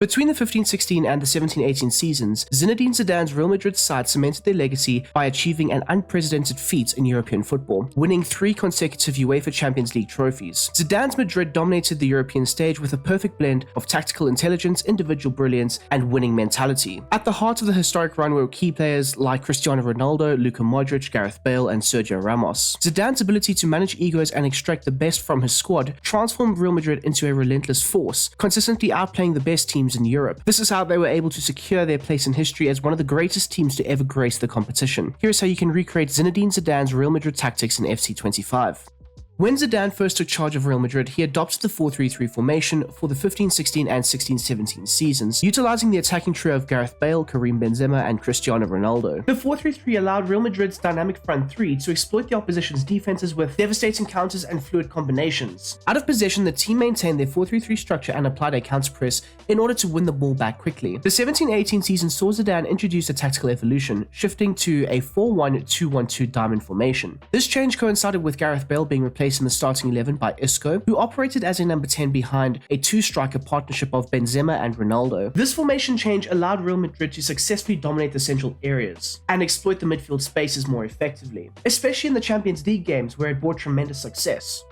Between the 15-16 and the 17-18 seasons, Zinedine Zidane's Real Madrid side cemented their legacy by achieving an unprecedented feat in European football, winning 3 consecutive UEFA Champions League trophies. Zidane's Madrid dominated the European stage with a perfect blend of tactical intelligence, individual brilliance, and winning mentality. At the heart of the historic run were key players like Cristiano Ronaldo, Luka Modric, Gareth Bale, and Sergio Ramos. Zidane's ability to manage egos and extract the best from his squad transformed Real Madrid into a relentless force, consistently outplaying the best teams in Europe. This is how they were able to secure their place in history as one of the greatest teams to ever grace the competition. Here's how you can recreate Zinedine Zidane's Real Madrid tactics in FC 25. When Zidane first took charge of Real Madrid, he adopted the 4-3-3 formation for the 15-16 and 16-17 seasons, utilizing the attacking trio of Gareth Bale, Karim Benzema, and Cristiano Ronaldo. The 4-3-3 allowed Real Madrid's dynamic front three to exploit the opposition's defenses with devastating counters and fluid combinations. Out of possession, the team maintained their 4-3-3 structure and applied a counter press in order to win the ball back quickly. The 17-18 season saw Zidane introduce a tactical evolution, shifting to a 4-1-2-1-2 diamond formation. This change coincided with Gareth Bale being replaced in the starting 11 by Isco, who operated as a number 10 behind a two-striker partnership of Benzema and Ronaldo. This formation change allowed Real Madrid to successfully dominate the central areas and exploit the midfield spaces more effectively, especially in the Champions League games where it brought tremendous success.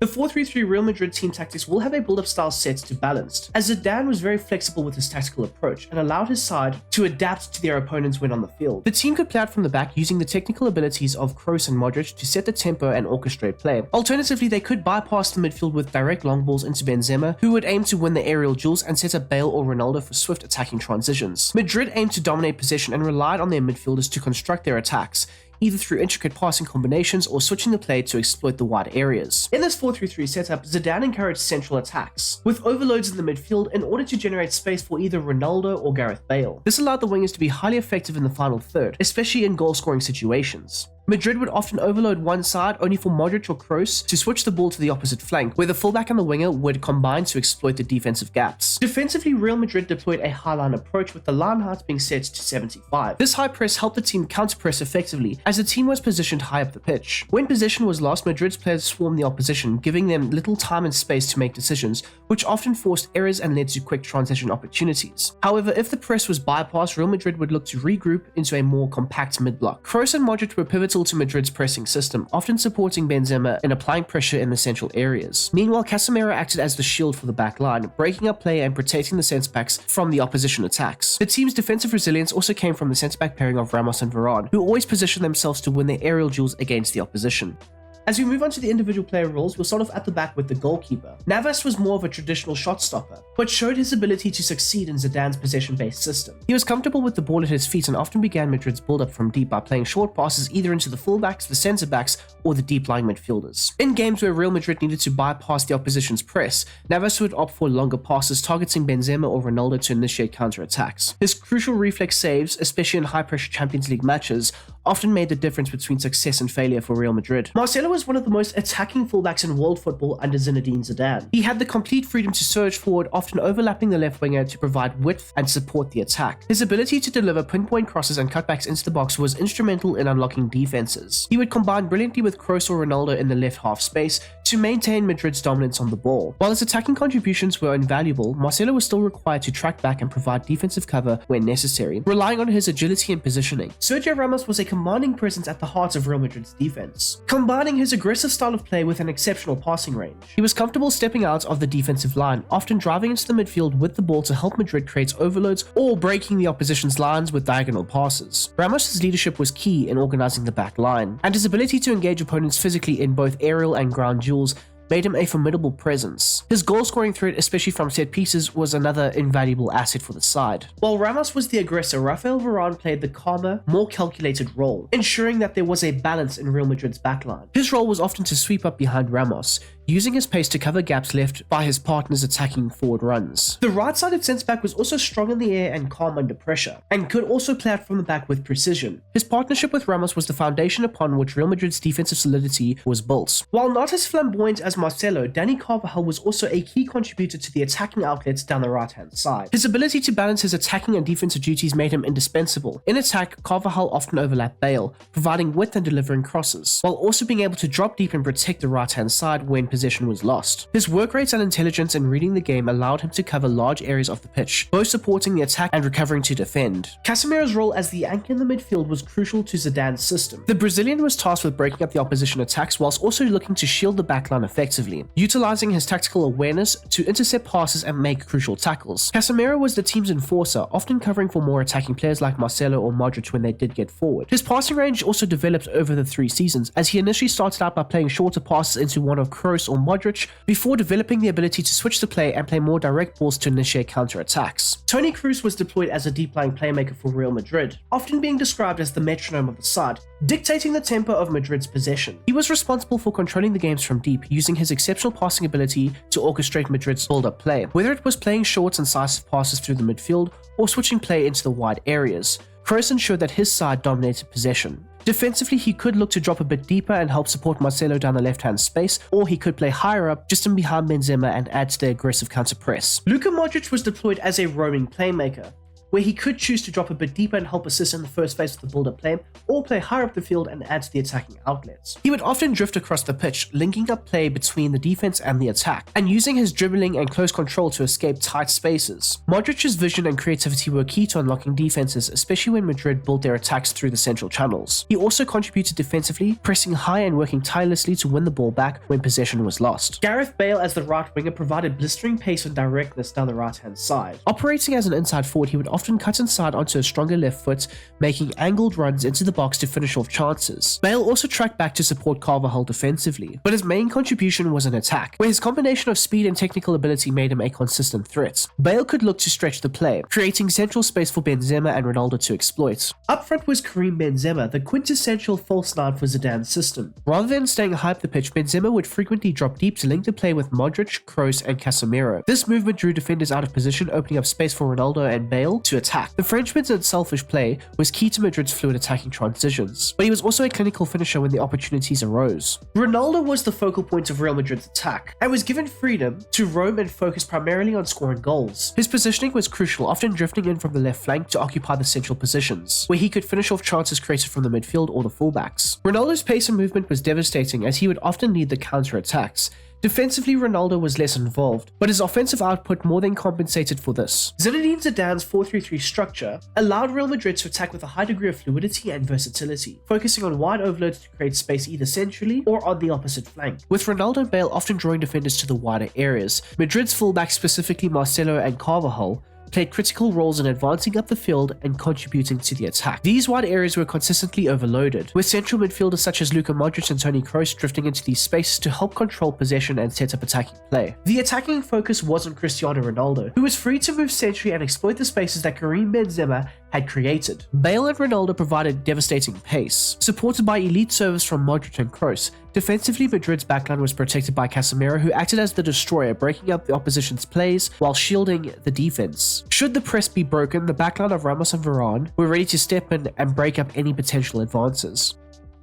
The 4-3-3 Real Madrid team tactics will have a build-up style set to balanced, as Zidane was very flexible with his tactical approach and allowed his side to adapt to their opponents when on the field. The team could play out from the back using the technical abilities of Kroos and Modric to set the tempo and orchestrate play. Alternatively, they could bypass the midfield with direct long balls into Benzema, who would aim to win the aerial duels and set up Bale or Ronaldo for swift attacking transitions. Madrid aimed to dominate possession and relied on their midfielders to construct their attacks, either through intricate passing combinations or switching the play to exploit the wide areas. In this 4-3-3 setup, Zidane encouraged central attacks, with overloads in the midfield in order to generate space for either Ronaldo or Gareth Bale. This allowed the wingers to be highly effective in the final third, especially in goal-scoring situations. Madrid would often overload one side only for Modric or Kroos to switch the ball to the opposite flank, where the fullback and the winger would combine to exploit the defensive gaps. Defensively, Real Madrid deployed a high-line approach with the line height being set to 75. This high press helped the team counter-press effectively, as the team was positioned high up the pitch. When possession was lost, Madrid's players swarmed the opposition, giving them little time and space to make decisions, which often forced errors and led to quick transition opportunities. However, if the press was bypassed, Real Madrid would look to regroup into a more compact mid-block. Kroos and Modric were pivotal to Madrid's pressing system, often supporting Benzema in applying pressure in the central areas. Meanwhile, Casemiro acted as the shield for the back line, breaking up play and protecting the centre-backs from the opposition attacks. The team's defensive resilience also came from the centre-back pairing of Ramos and Varane, who always positioned themselves to win their aerial duels against the opposition. As we move on to the individual player roles, we'll start off at the back with the goalkeeper. Navas was more of a traditional shot stopper, but showed his ability to succeed in Zidane's possession-based system. He was comfortable with the ball at his feet and often began Madrid's build-up from deep by playing short passes either into the fullbacks, the centre-backs, or the deep-lying midfielders. In games where Real Madrid needed to bypass the opposition's press, Navas would opt for longer passes targeting Benzema or Ronaldo to initiate counter-attacks. His crucial reflex saves, especially in high-pressure Champions League matches, often made the difference between success and failure for Real Madrid. Marcelo was one of the most attacking fullbacks in world football under Zinedine Zidane. He had the complete freedom to surge forward, often overlapping the left winger to provide width and support the attack. His ability to deliver pinpoint crosses and cutbacks into the box was instrumental in unlocking defenses. He would combine brilliantly with Kroos or Ronaldo in the left half space to maintain Madrid's dominance on the ball. While his attacking contributions were invaluable, Marcelo was still required to track back and provide defensive cover when necessary, relying on his agility and positioning. Sergio Ramos was a commanding presence at the heart of Real Madrid's defense, combining his aggressive style of play with an exceptional passing range. He was comfortable stepping out of the defensive line, often driving into the midfield with the ball to help Madrid create overloads or breaking the opposition's lines with diagonal passes. Ramos' leadership was key in organizing the back line, and his ability to engage opponents physically in both aerial and ground duels made him a formidable presence. His goal-scoring threat, especially from set pieces, was another invaluable asset for the side. While Ramos was the aggressor, Rafael Varane played the calmer, more calculated role, ensuring that there was a balance in Real Madrid's backline. His role was often to sweep up behind Ramos, using his pace to cover gaps left by his partner's attacking forward runs. The right-sided centre-back was also strong in the air and calm under pressure, and could also play out from the back with precision. His partnership with Ramos was the foundation upon which Real Madrid's defensive solidity was built. While not as flamboyant as Marcelo, Dani Carvajal was also a key contributor to the attacking outlets down the right-hand side. His ability to balance his attacking and defensive duties made him indispensable. In attack, Carvajal often overlapped Bale, providing width and delivering crosses, while also being able to drop deep and protect the right-hand side when possession was lost. His work rates and intelligence in reading the game allowed him to cover large areas of the pitch, both supporting the attack and recovering to defend. Casemiro's role as the anchor in the midfield was crucial to Zidane's system. The Brazilian was tasked with breaking up the opposition attacks whilst also looking to shield the backline effectively, utilizing his tactical awareness to intercept passes and make crucial tackles. Casemiro was the team's enforcer, often covering for more attacking players like Marcelo or Modric when they did get forward. His passing range also developed over the 3 seasons, as he initially started out by playing shorter passes into one of Kroos or Modric, before developing the ability to switch the play and play more direct balls to initiate counter-attacks. Toni Kroos was deployed as a deep-lying playmaker for Real Madrid, often being described as the metronome of the side, dictating the tempo of Madrid's possession. He was responsible for controlling the games from deep, using his exceptional passing ability to orchestrate Madrid's build-up play, whether it was playing short, incisive passes through the midfield or switching play into the wide areas. Kroos ensured that his side dominated possession. Defensively, he could look to drop a bit deeper and help support Marcelo down the left-hand space, or he could play higher up just in behind Benzema and add to the aggressive counter-press. Luka Modric was deployed as a roaming playmaker, where he could choose to drop a bit deeper and help assist in the first phase of the build-up play, or play higher up the field and add to the attacking outlets. He would often drift across the pitch, linking up play between the defense and the attack, and using his dribbling and close control to escape tight spaces. Modric's vision and creativity were key to unlocking defenses, especially when Madrid built their attacks through the central channels. He also contributed defensively, pressing high and working tirelessly to win the ball back when possession was lost. Gareth Bale as the right winger provided blistering pace and directness down the right-hand side. Operating as an inside forward, he would often cut inside onto a stronger left foot, making angled runs into the box to finish off chances. Bale also tracked back to support Carvajal defensively, but his main contribution was an attack, where his combination of speed and technical ability made him a consistent threat. Bale could look to stretch the play, creating central space for Benzema and Ronaldo to exploit. Up front was Karim Benzema, the quintessential false nine for Zidane's system. Rather than staying high up the pitch, Benzema would frequently drop deep to link the play with Modric, Kroos and Casemiro. This movement drew defenders out of position, opening up space for Ronaldo and Bale to attack. The Frenchman's unselfish play was key to Madrid's fluid attacking transitions, but he was also a clinical finisher when the opportunities arose. Ronaldo was the focal point of Real Madrid's attack, and was given freedom to roam and focus primarily on scoring goals. His positioning was crucial, often drifting in from the left flank to occupy the central positions, where he could finish off chances created from the midfield or the fullbacks. Ronaldo's pace and movement was devastating, as he would often lead the counter-attacks. Defensively, Ronaldo was less involved, but his offensive output more than compensated for this. Zinedine Zidane's 4-3-3 structure allowed Real Madrid to attack with a high degree of fluidity and versatility, focusing on wide overloads to create space either centrally or on the opposite flank, with Ronaldo and Bale often drawing defenders to the wider areas. Madrid's fullbacks, specifically Marcelo and Carvajal, played critical roles in advancing up the field and contributing to the attack. These wide areas were consistently overloaded, with central midfielders such as Luka Modric and Toni Kroos drifting into these spaces to help control possession and set up attacking play. The attacking focus was on Cristiano Ronaldo, who was free to move centrally and exploit the spaces that Karim Benzema had created. Bale and Ronaldo provided devastating pace, supported by elite service from Modric and Kroos. Defensively, Madrid's backline was protected by Casemiro, who acted as the destroyer, breaking up the opposition's plays while shielding the defense. Should the press be broken, the backline of Ramos and Varane were ready to step in and break up any potential advances.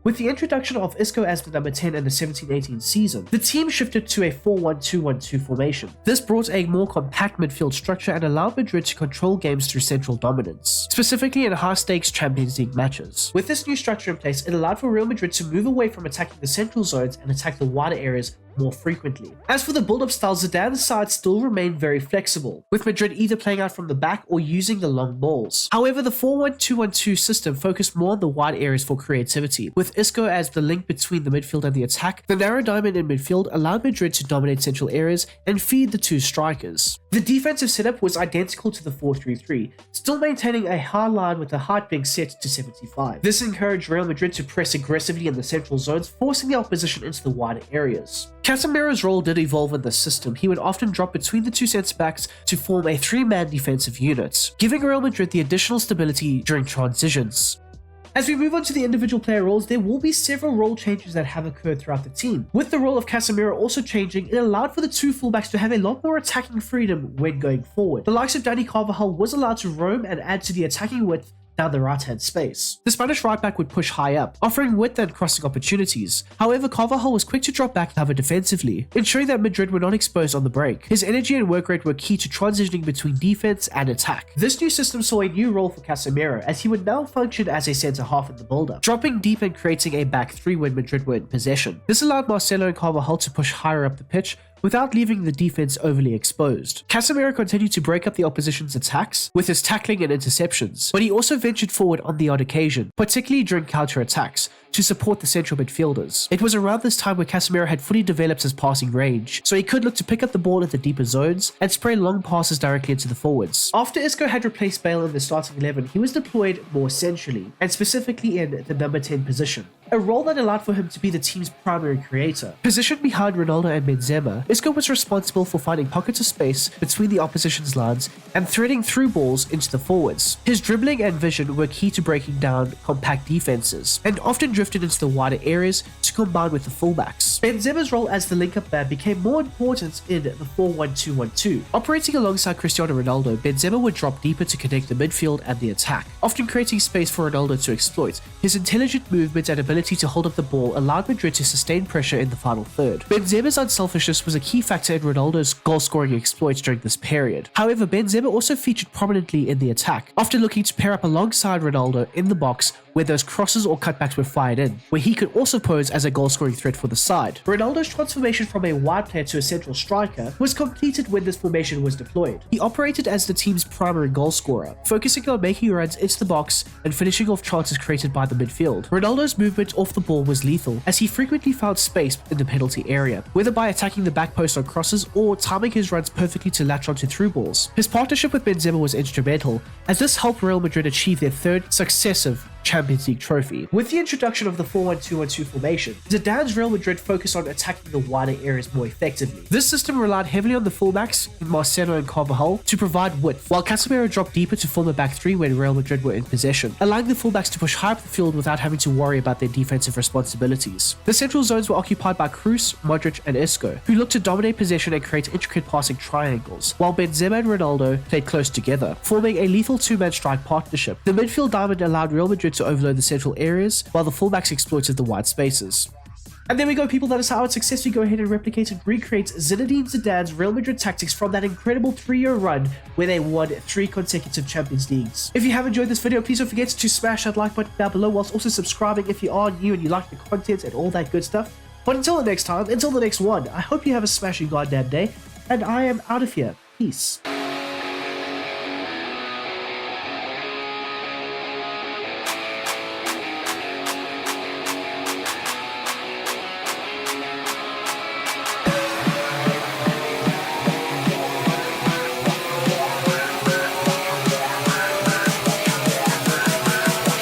With the introduction of Isco as the number 10 in the 17-18 season, the team shifted to a 4-1-2-1-2 formation. This brought a more compact midfield structure and allowed Madrid to control games through central dominance, specifically in high-stakes Champions League matches. With this new structure in place, it allowed for Real Madrid to move away from attacking the central zones and attack the wider areas more frequently. As for the build-up style, Zidane's side still remained very flexible, with Madrid either playing out from the back or using the long balls. However, the 4-1-2-1-2 system focused more on the wide areas for creativity, with Isco as the link between the midfield and the attack. The narrow diamond in midfield allowed Madrid to dominate central areas and feed the two strikers. The defensive setup was identical to the 4-3-3, still maintaining a high line with the height being set to 75. This encouraged Real Madrid to press aggressively in the central zones, forcing the opposition into the wider areas. Casemiro's role did evolve in this system. He would often drop between the two centre-backs to form a 3-man defensive unit, giving Real Madrid the additional stability during transitions. As we move on to the individual player roles, there will be several role changes that have occurred throughout the team. With the role of Casemiro also changing, it allowed for the two fullbacks to have a lot more attacking freedom when going forward. The likes of Dani Carvajal was allowed to roam and add to the attacking width down the right-hand space. The Spanish right-back would push high up, offering width and crossing opportunities. However, Carvajal was quick to drop back and cover defensively, ensuring that Madrid were not exposed on the break. His energy and work rate were key to transitioning between defense and attack. This new system saw a new role for Casemiro, as he would now function as a centre-half in the build-up, dropping deep and creating a back three when Madrid were in possession. This allowed Marcelo and Carvajal to push higher up the pitch, without leaving the defense overly exposed. Casemiro continued to break up the opposition's attacks with his tackling and interceptions, but he also ventured forward on the odd occasion, particularly during counter-attacks, to support the central midfielders. It was around this time where Casemiro had fully developed his passing range, so he could look to pick up the ball in the deeper zones and spray long passes directly into the forwards. After Isco had replaced Bale in the starting 11, he was deployed more centrally, and specifically in the number 10 position, a role that allowed for him to be the team's primary creator. Positioned behind Ronaldo and Benzema, Isco was responsible for finding pockets of space between the opposition's lines and threading through balls into the forwards. His dribbling and vision were key to breaking down compact defenses, and often drifted into the wider areas to combine with the fullbacks. Benzema's role as the link-up man became more important in the 4-1-2-1-2. Operating alongside Cristiano Ronaldo, Benzema would drop deeper to connect the midfield and the attack, often creating space for Ronaldo to exploit. His intelligent movement and ability to hold up the ball allowed Madrid to sustain pressure in the final third. Benzema's unselfishness was a key factor in Ronaldo's goal-scoring exploits during this period. However, Benzema also featured prominently in the attack, often looking to pair up alongside Ronaldo in the box where those crosses or cutbacks were fired in, where he could also pose as a goal-scoring threat for the side. Ronaldo's transformation from a wide player to a central striker was completed when this formation was deployed. He operated as the team's primary goal scorer, focusing on making runs into the box and finishing off chances created by the midfield. Ronaldo's movement off the ball was lethal, as he frequently found space in the penalty area, whether by attacking the back post on crosses or timing his runs perfectly to latch onto through balls. His partnership with Benzema was instrumental, as this helped Real Madrid achieve their third successive Champions League trophy. With the introduction of the 4-1-2-1-2 formation, Zidane's Real Madrid focused on attacking the wider areas more effectively. This system relied heavily on the fullbacks, Marcelo and Carvajal, to provide width, while Casemiro dropped deeper to form a back three when Real Madrid were in possession, allowing the fullbacks to push high up the field without having to worry about their defensive responsibilities. The central zones were occupied by Kroos, Modric and Isco, who looked to dominate possession and create intricate passing triangles, while Benzema and Ronaldo played close together, forming a lethal two-man strike partnership. The midfield diamond allowed Real Madrid to overload the central areas, while the fullbacks exploited the wide spaces. And there we go, people. That is how I'd successfully go ahead and replicate and recreate Zinedine Zidane's Real Madrid tactics from that incredible 3-year run where they won 3 consecutive Champions Leagues. If you have enjoyed this video, please don't forget to smash that like button down below, whilst also subscribing if you are new and you like the content and all that good stuff. But until the next time, until the next one, I hope you have a smashing goddamn day, and I am out of here. Peace.